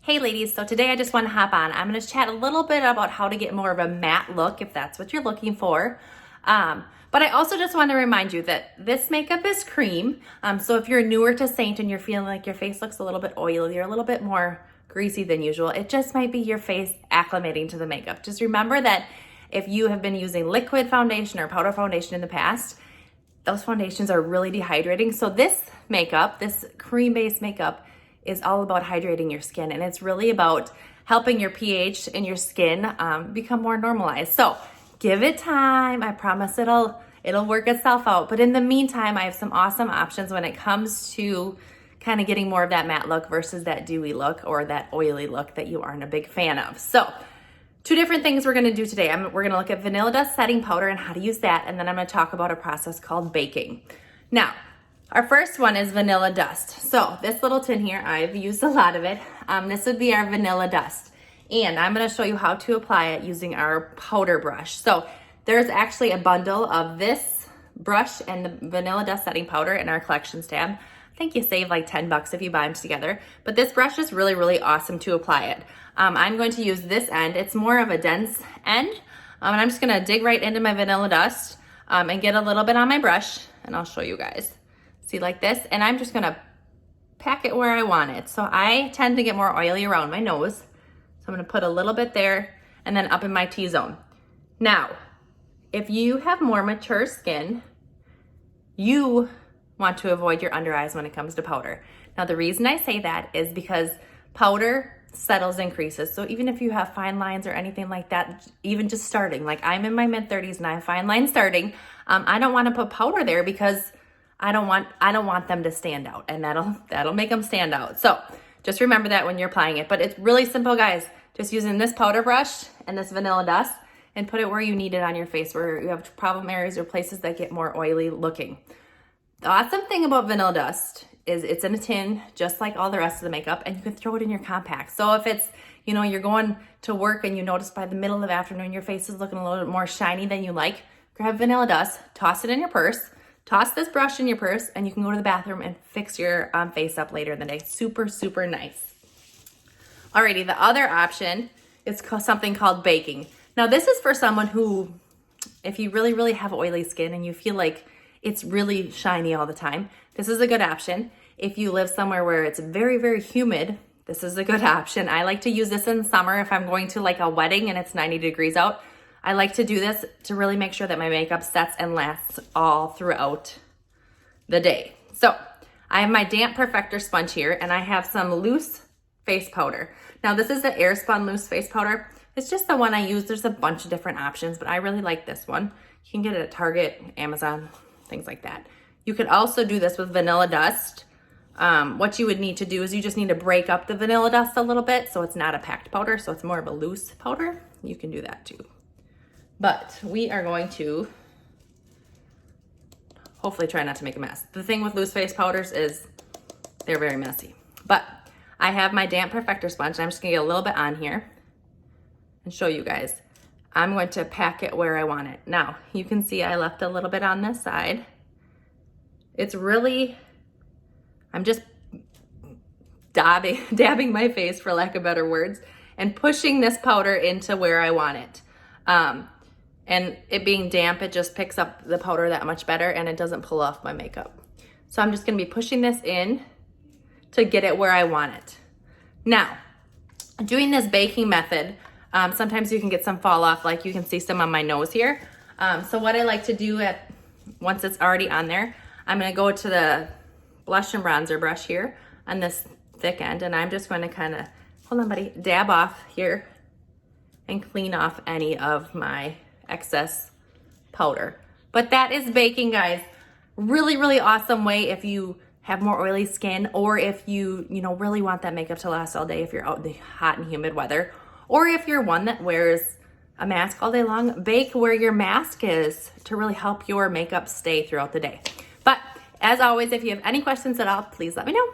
Hey ladies, so today I just want to hop on. I'm going to chat a little bit about how to get more of a matte look if that's what you're looking for. But I also just want to remind you that this makeup is cream. So if you're newer to Saint and you're feeling like your face looks a little bit oily or a little bit more greasy than usual, it just might be your face acclimating to the makeup. Just remember that if you have been using liquid foundation or powder foundation in the past, those foundations are really dehydrating. So this makeup, this cream-based makeup, is all about hydrating your skin, and it's really about helping your pH in your skin become more normalized. So give it time. I promise it'll work itself out. But in the meantime, I have some awesome options when it comes to kind of getting more of that matte look versus that dewy look or that oily look that you aren't a big fan of. So two different things we're gonna do today. We're gonna look at vanilla dust setting powder and how to use that, and then I'm gonna talk about a process called baking. Now, our first one is vanilla dust. So this little tin here, I've used a lot of it. This would be our vanilla dust. And I'm gonna show you how to apply it using our powder brush. So there's actually a bundle of this brush and the vanilla dust setting powder in our collections tab. I think you save like 10 bucks if you buy them together. But this brush is really, really awesome to apply it. I'm going to use this end. It's more of a dense end. And I'm just gonna dig right into my vanilla dust and get a little bit on my brush, and I'll show you guys. See, like this, and I'm just gonna pack it where I want it. So I tend to get more oily around my nose. So I'm gonna put a little bit there and then up in my T-zone. Now, if you have more mature skin, you want to avoid your under eyes when it comes to powder. Now, the reason I say that is because powder settles and creases. So even if you have fine lines or anything like that, even just starting, like I'm in my mid-30s and I have fine lines starting, I don't wanna put powder there because I don't want them to stand out, and that'll make them stand out. So just remember that when you're applying it. But it's really simple, guys. Just using this powder brush and this vanilla dust and put it where you need it on your face, where you have problem areas or places that get more oily looking. The awesome thing about vanilla dust is it's in a tin, just like all the rest of the makeup, and you can throw it in your compact. So if it's, you're going to work and you notice by the middle of the afternoon your face is looking a little bit more shiny than you like, grab vanilla dust, toss it in your purse, toss this brush in your purse, and you can go to the bathroom and fix your face up later in the day. Super, super nice. Alrighty, the other option is something called baking. Now this is for someone who, if you really, really have oily skin and you feel like it's really shiny all the time, this is a good option. If you live somewhere where it's very, very humid, this is a good option. I like to use this in summer if I'm going to like a wedding and it's 90 degrees out. I like to do this to really make sure that my makeup sets and lasts all throughout the day. So I have my damp perfector sponge here, and I have some loose face powder. Now this is the Airspun loose face powder. It's just the one I use. There's a bunch of different options, but I really like this one. You can get it at Target, Amazon, things like that. You could also do this with vanilla dust. What you would need to do is you just need to break up the vanilla dust a little bit so it's not a packed powder, so it's more of a loose powder. You can do that too. But we are going to hopefully try not to make a mess. The thing with loose face powders is they're very messy. But I have my damp perfector sponge, and I'm just gonna get a little bit on here and show you guys. I'm going to pack it where I want it. Now, you can see I left a little bit on this side. It's really, I'm just dabbing my face, for lack of better words, and pushing this powder into where I want it. And it being damp, it just picks up the powder that much better, and it doesn't pull off my makeup. So I'm just gonna be pushing this in to get it where I want it. Now, doing this baking method, sometimes you can get some fall off, like you can see some on my nose here. So what I like to do once it's already on there, I'm gonna go to the blush and bronzer brush here on this thick end, and I'm just gonna kinda, hold on buddy, dab off here and clean off any of my excess powder. But that is baking, guys. Really, really awesome way if you have more oily skin, or if you really want that makeup to last all day if you're out in the hot and humid weather, or if you're one that wears a mask all day long, bake where your mask is to really help your makeup stay throughout the day. But as always, if you have any questions at all, please let me know.